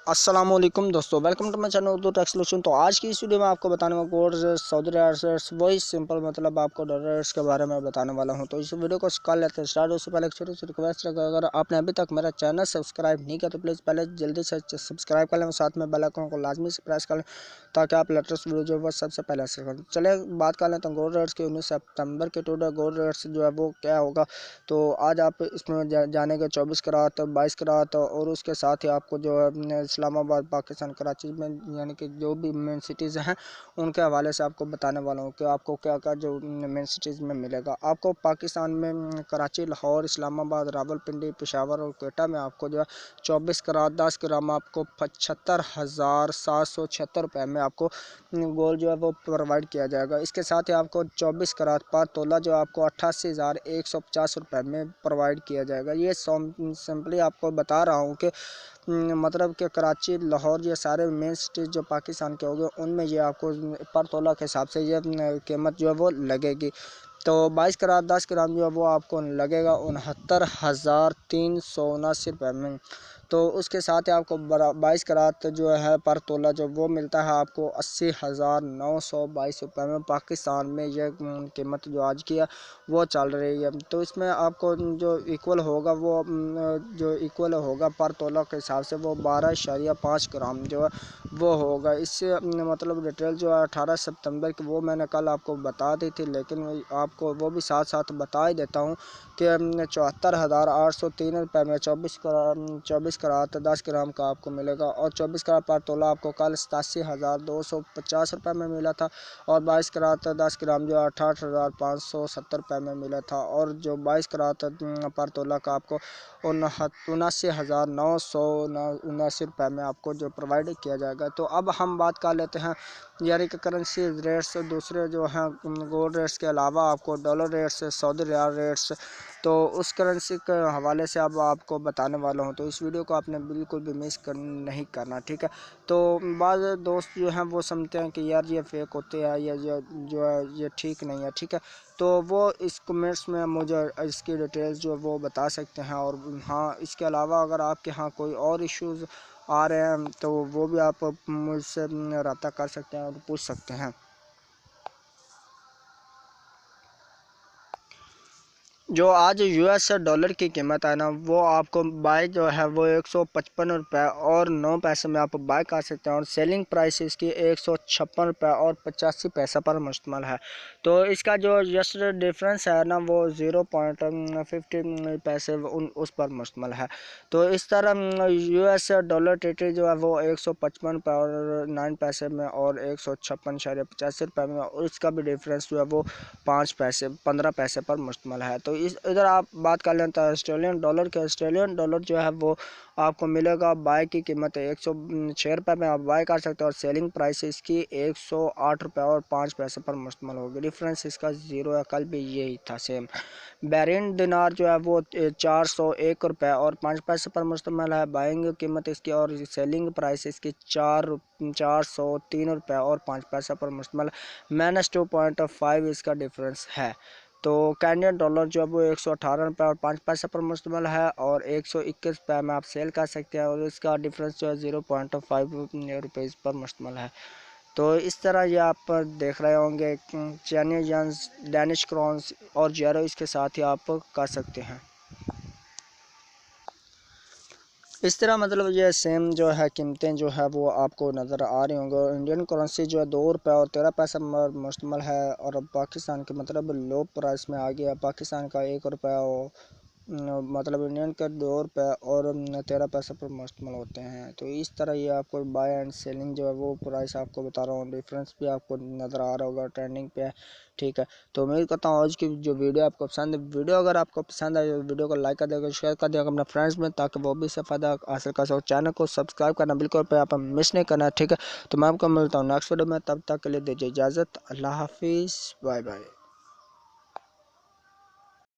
अस्सलाम वालेकुम दोस्तों, welcome to my channel Urdu tax solution. तो आज की इस वीडियो में आपको बताने वाला गोल्ड रेट्स, सऊदी रेट्स, वही सिंपल मतलब आपको डॉलर रेट्स के बारे में बताने वाला हूं। तो इस वीडियो को कर लेते हैं स्टार्ट। उससे पहले एक छोटी सी रिक्वेस्ट है, अगर आपने अभी तक मेरा चैनल सब्सक्राइब नहीं किया तो प्लीज़ पहले जल्दी से सब्सक्राइब कर लें और साथ में बेल आइकन को लाजमी से प्रेस कर लें ताकि आप लेटेस्ट वीडियो जो है सबसे पहले से करें। चले बात कर लेते हैं गोल्ड रेट्स की। 19 सितंबर के टुडे गोल्ड रेट्स जो है वो क्या होगा। तो आज आप इसमें जानेंगे 24 करात, 22 करात और उसके साथ ही आपको जो है इस्लामाबाद, पाकिस्तान, कराची में यानी कि जो भी मेन सिटीज़ हैं उनके हवाले से आपको बताने वाला हूँ कि आपको क्या क्या जो मेन सिटीज़ में मिलेगा। आपको पाकिस्तान में कराची, लाहौर, इस्लामाबाद, रावलपिंडी, पेशावर और कोयटा में आपको जो है 24 करात 10 ग्राम आपको 75,776 रुपये में आपको गोल्ड जो है वो प्रोवाइड किया जाएगा। इसके साथ ही आपको 24 करात पर तोला जो आपको 88,150 रुपये में प्रोवाइड किया जाएगा। ये सिंपली आपको बता रहा हूँ कि मतलब कि कराची, लाहौर, ये सारे मेन सिटीज़ जो पाकिस्तान के हो गए उनमें ये आपको पर तोला के हिसाब से ये कीमत जो है वो लगेगी। तो 22 करात 10 ग्राम जो है वो आपको लगेगा 69,379 रुपये में। तो उसके साथ ही आपको 22 करात जो है पर तोला जो वो मिलता है आपको 80,922 रुपये में। पाकिस्तान में यह कीमत जो आज की है वो चल रही है। तो इसमें आपको जो इक्वल होगा वो जो इक्वल होगा पर तोला के हिसाब से वो 12.5 ग्राम जो है वो होगा। इससे मतलब डिटेल जो है 18 सितंबर की वो मैंने कल आपको बता दी थी, लेकिन आपको वो भी साथ साथ बता ही देता हूँ कि 74,803 रुपये में 24 करात 10 ग्राम का आपको मिलेगा। और 24 करात पर तोला आपको कल 87,250 रुपये में मिला था और 22 करात 10 ग्राम जो 68,570 रुपये में मिला था। और जो 22 करात पर तोला का आपको 79,979 रुपये में आपको जो प्रोवाइड किया जाएगा। तो अब हम बात कर लेते हैं यानी कि करेंसी रेट्स, दूसरे जो हैं गोल्ड रेट्स के अलावा आपको dollar rates, Saudi riyal rates, तो उस करेंसी के हवाले से अब आपको बताने वाला हूं। तो इस वीडियो को आपने बिल्कुल भी मिस नहीं करना, ठीक है। तो बाद दोस्त जो हैं वो समझते हैं कि यार ये फेक होते हैं या जो है ये ठीक नहीं है, ठीक है। तो वो इस कमेंट्स में मुझे इसकी डिटेल्स जो वो बता सकते हैं। और हाँ, इसके अलावा अगर आपके यहाँ कोई और इश्यूज़ आ रहे हैं तो वो भी आप मुझसे रब्ता कर सकते हैं और पूछ सकते हैं। जो आज यूएस डॉलर की कीमत है ना वो आपको बाय जो है वो 155 रुपये और 9 पैसे में आप बाय कर सकते हैं। और सेलिंग प्राइस इसकी 156 रुपये और 85 पैसे पर मुश्तमिल है। तो इसका जो जस्ट डिफरेंस है ना वो 0.50 पैसे उस पर मुश्तमिल है। तो इस तरह यूएस डॉलर टेटरी जो है वो 155 रुपये और 9 पैसे में और 156.85 रुपये में, और इसका भी डिफरेंस जो है वो 15 पैसे पर मुश्तमिल है। तो इस इधर आप बात कर लें तो ऑस्ट्रेलियन डॉलर के। ऑस्ट्रेलियन डॉलर जो है वो आपको मिलेगा बाय की कीमत 106 रुपये में आप बाय कर सकते हैं और सेलिंग प्राइस इसकी 108 रुपये और 5 पैसे पर मुश्तमिल होगी। डिफरेंस इसका 0 है, कल भी यही था सेम। बहरीन दिनार जो है वो 401 रुपये और 5 पैसे पर मुश्तमिल है बाइंग कीमत इसकी, और सेलिंग प्राइस इसकी 403 रुपये और 5 पैसे पर मुश्तमिल -2.5 इसका डिफरेंस है। तो कैनेडियन डॉलर जो है वो 118 रुपये और 5 पैसे पर मुश्तमिल है और 121 रुपये में आप सेल कर सकते हैं और इसका डिफरेंस जो है 0.5 रुपीज़ पर मुश्तमिल है। तो इस तरह ये आप देख रहे होंगे चाइनीज यन्स, डैनिश क्रॉन्स और यूरो इसके साथ ही आप कर सकते हैं। इस तरह मतलब ये सेम जो है कीमतें जो है वो आपको नज़र आ रही होंगे। इंडियन करेंसी जो है 2 रुपये और 13 पैसे पर मुश्तमिल है और अब पाकिस्तान के मतलब लो प्राइस में आ गया। पाकिस्तान का 1 रुपया और मतलब इंडियन के 2 रुपये और 13 पैसे पर मुश्तमिल होते हैं। तो इस तरह ये आपको बाय एंड सेलिंग जो है वो प्राइस आपको बता रहा हूँ। डिफरेंस भी आपको नज़र आ रहा होगा, ट्रेंडिंग पे है, ठीक है। तो उम्मीद करता हूँ आज की जो वीडियो आपको पसंद है। वीडियो अगर आपको पसंद आए तो वीडियो को लाइक कर देगा, शेयर कर देगा अपने फ्रेंड्स में ताकि वो भी इससे फ़ायदा हासिल कर सको। चैनल को सब्सक्राइब करना बिल्कुल पे आप मिस नहीं करना, ठीक है। तो मैं आपको मिलता हूँ नेक्स्ट वीडियो में, तब तक के लिए दीजिए इजाज़त। अल्लाह हाफिज़, बाय बाय।